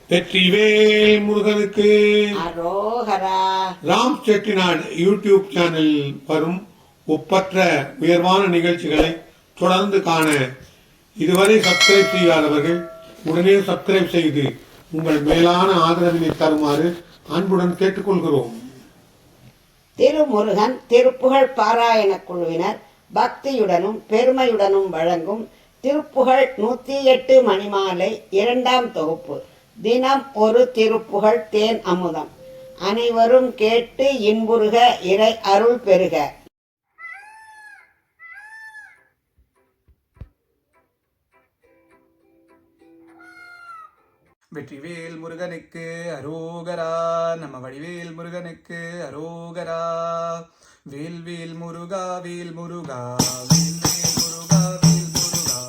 வெற்றிவேல் முருகனுக்கு அரோகரா. ராம் செட்டிநாடு யூடியூப் சேனலில் வரும் ஒப்பற்ற உயர்வான நிகழ்ச்சிகளை தொடர்ந்து காண இதுவரை சப்ஸ்கிரைப் செய்யாதவர்கள் உடனே சப்ஸ்கிரைப் செய்து உங்கள் மேலான ஆதரவினை தருமாறு அன்புடன் கேட்டுக்கொள்கிறோம். திருமுருகன் திருப்புகழ் பாராயண குழுவினர் பக்தியுடனும் பெருமையுடனும் வழங்கும் திருப்புகழ் 108 மணிமாலை 2ஆம் தொகுப்பு. தினம் ஒரு திருப்புகழ் தேன் அமுதம். அனைவரும் கேட்டு இன்புறுக, இறை அருள் பெறுக. வெற்றிவேல் முருகனுக்கு அரோகரா. நம்ம வடிவேல் முருகனுக்கு அரோகரா. வேல்வேல் முருகா வேல் முருகா வேல்வேல் முருகா வேல் முருகா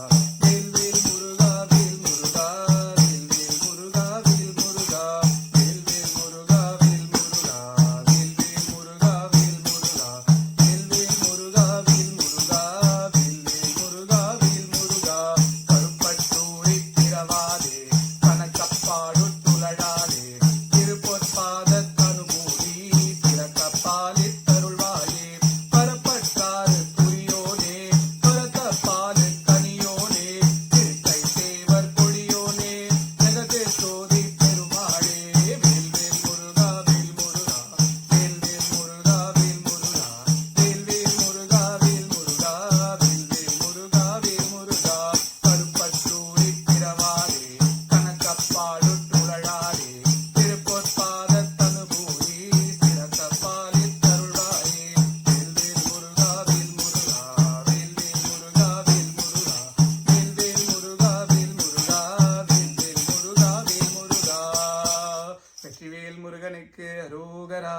வேல்வேல் முருகா வேல் முருகா வேல்வேல் முருகா வேல் முருகா வேல்வேல் முருகா வேல் முருகா வேல்வேல் முருகா வேல் முருகா வேல்வேல் முருகா வேல் முருகா வேல்வேல் முருகா வேல் முருகா. கருப்பட்டூரி பிறவாதே கனக்கப்பாடு துளடாதே திருப்பொற்பாத தனுமூடி பிறக்கப்பாலி தருள்வாயே. பரப்பட்டாறு புரியோனே பரத பாலு கனியோனே திருக்கை தேவர் கொடியோனே ஜெகதே சோதி பெருமாளே. வேல்வேல் முருகா வேல் முருகா வேல்வேல் முருகா வேல் முருகா வேல்வேல் முருகா வேல் முருகா வேல்வேல் முருகா வேல் முருகா. கருப்பட்டூரி பிறவாதே கனக்கப்பாடு துளடாதே திருப்பொற்பாத தனுபூரி சிறக்கப்பாலி தருள்வாயே. வேல்வேல் முருகா வேல் முருகா வேல்வேல் முருகா வேல் முருகா வேல்வேல் முருகா வேல் முருகா வேல்வேல் முருகா வேல் முருகா. வெற்றிவேல் முருகனுக்கு அரோகரா.